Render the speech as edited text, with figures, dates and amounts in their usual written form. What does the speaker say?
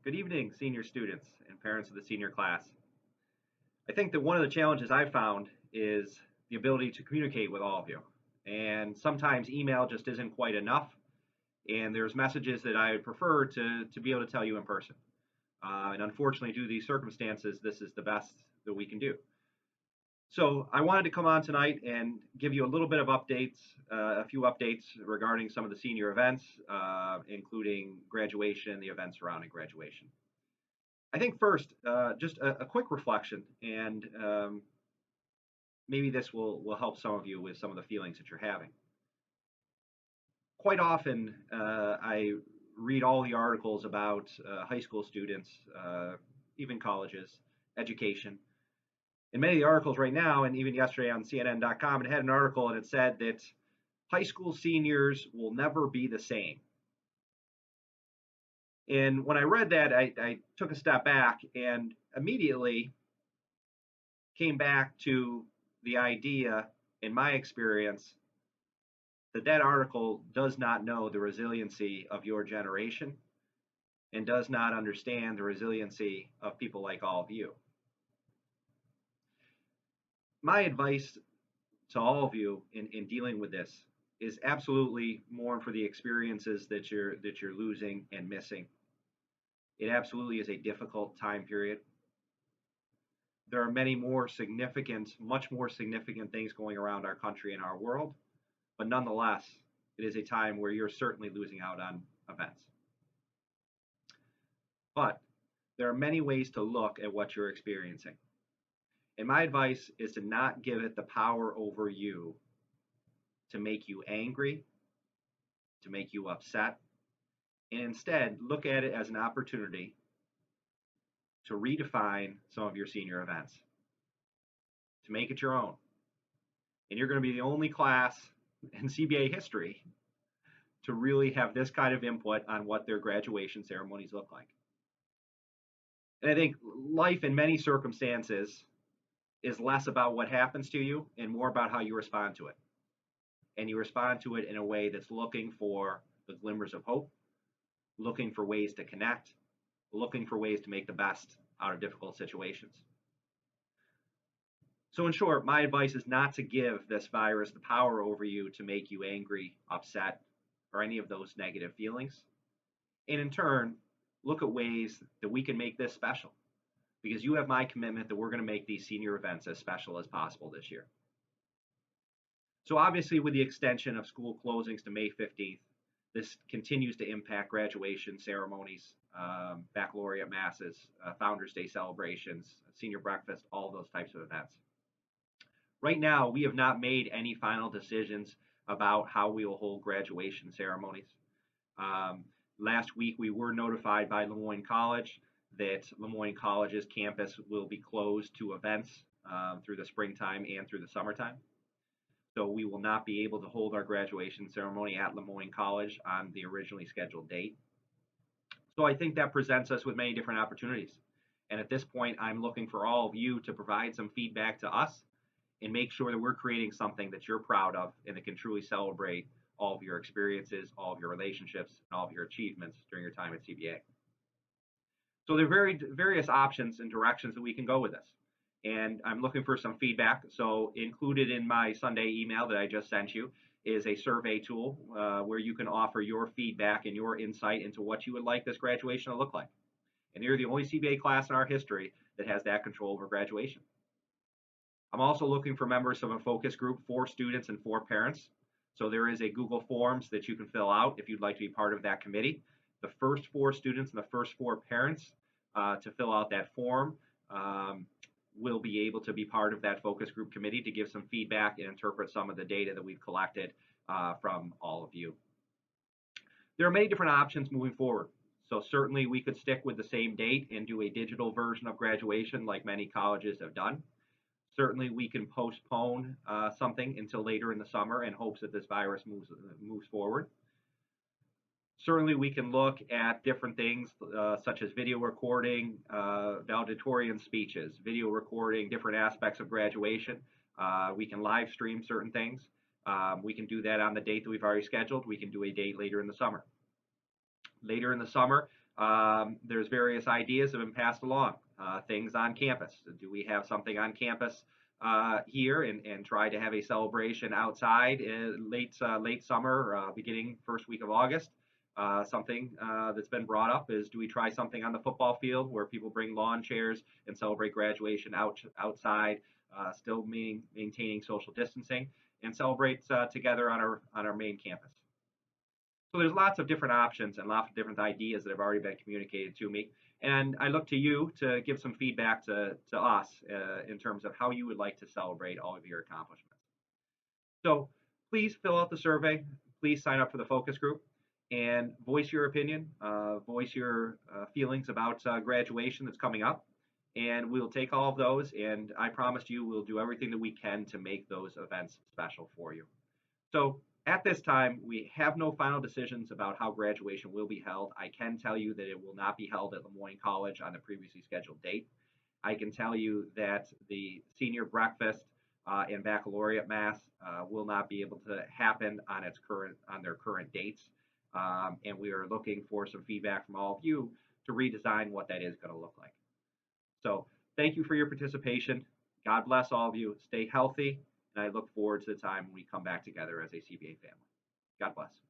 Good evening, senior students and parents of the senior class. I think that one of the challenges I've found is the ability to communicate with all of you. And sometimes email just isn't quite enough. And there's messages that I would prefer to be able to tell you in person. And unfortunately, due to these circumstances, this is the best that we can do. So I wanted to come on tonight and give you a little bit of updates, a few updates regarding some of the senior events, including graduation, the events surrounding graduation. I think first, just a quick reflection, and maybe this will help some of you with some of the feelings that you're having. Quite often, I read all the articles about high school students, even colleges, education. In many of the articles right now, and even yesterday on CNN.com, it had an article and it said that high school seniors will never be the same. And when I read that, I took a step back and immediately came back to the idea, in my experience, that that article does not know the resiliency of your generation and does not understand the resiliency of people like all of you. My advice to all of you in dealing with this is absolutely mourn for the experiences that you're losing and missing. It absolutely is a difficult time period. There are many more significant, much more significant things going around our country and our world, but nonetheless, it is a time where you're certainly losing out on events. But there are many ways to look at what you're experiencing. And my advice is to not give it the power over you to make you angry, to make you upset, and instead look at it as an opportunity to redefine some of your senior events, to make it your own. And you're going to be the only class in CBA history to really have this kind of input on what their graduation ceremonies look like. And I think life in many circumstances is less about what happens to you and more about how you respond to it. And you respond to it in a way that's looking for the glimmers of hope, looking for ways to connect, looking for ways to make the best out of difficult situations. So in short, my advice is not to give this virus the power over you to make you angry, upset, or any of those negative feelings. And in turn, look at ways that we can make this special, because you have my commitment that we're going to make these senior events as special as possible this year. So obviously, with the extension of school closings to May 15th, this continues to impact graduation ceremonies, baccalaureate masses, Founders Day celebrations, senior breakfast, all those types of events. Right now, we have not made any final decisions about how we will hold graduation ceremonies. Last week, we were notified by Le Moyne College that Le Moyne College's campus will be closed to events through the springtime and through the summertime. So we will not be able to hold our graduation ceremony at Le Moyne College on the originally scheduled date. So I think that presents us with many different opportunities. And at this point, I'm looking for all of you to provide some feedback to us and make sure that we're creating something that you're proud of and that can truly celebrate all of your experiences, all of your relationships, and all of your achievements during your time at CBA. So there are various options and directions that we can go with this. And I'm looking for some feedback. So included in my Sunday email that I just sent you is a survey tool where you can offer your feedback and your insight into what you would like this graduation to look like. And you're the only CBA class in our history that has that control over graduation. I'm also looking for members of a focus group for students and for parents. So there is a Google Forms that you can fill out if you'd like to be part of that committee. The first 4 students and the first 4 parents to fill out that form will be able to be part of that focus group committee to give some feedback and interpret some of the data that we've collected from all of you. There are many different options moving forward. So certainly we could stick with the same date and do a digital version of graduation like many colleges have done. Certainly we can postpone something until later in the summer in hopes that this virus moves forward. Certainly we can look at different things such as video recording, valedictorian speeches, video recording different aspects of graduation. We can live stream certain things. We can do that on the date that we've already scheduled. We can do a date later in the summer. Later in the summer, There's various ideas that have been passed along. Things on campus. Do we have something on campus here and try to have a celebration outside late summer, beginning first week of August? Something that's been brought up is, do we try something on the football field where people bring lawn chairs and celebrate graduation outside, still maintaining social distancing, and celebrate together on our main campus? So there's lots of different options and lots of different ideas that have already been communicated to me. And I look to you to give some feedback to us in terms of how you would like to celebrate all of your accomplishments. So please fill out the survey. Please sign up for the focus group and voice your opinion, voice your feelings about graduation that's coming up. And we'll take all of those. And I promise you, we'll do everything that we can to make those events special for you. So at this time, we have no final decisions about how graduation will be held. I can tell you that it will not be held at Lemoyne College on the previously scheduled date. I can tell you that the senior breakfast and baccalaureate mass will not be able to happen on their current dates, and we are looking for some feedback from all of you to redesign what that is going to look like. So thank you for your participation. God bless all of you. Stay healthy, and I look forward to the time when we come back together as a CBA family. God bless.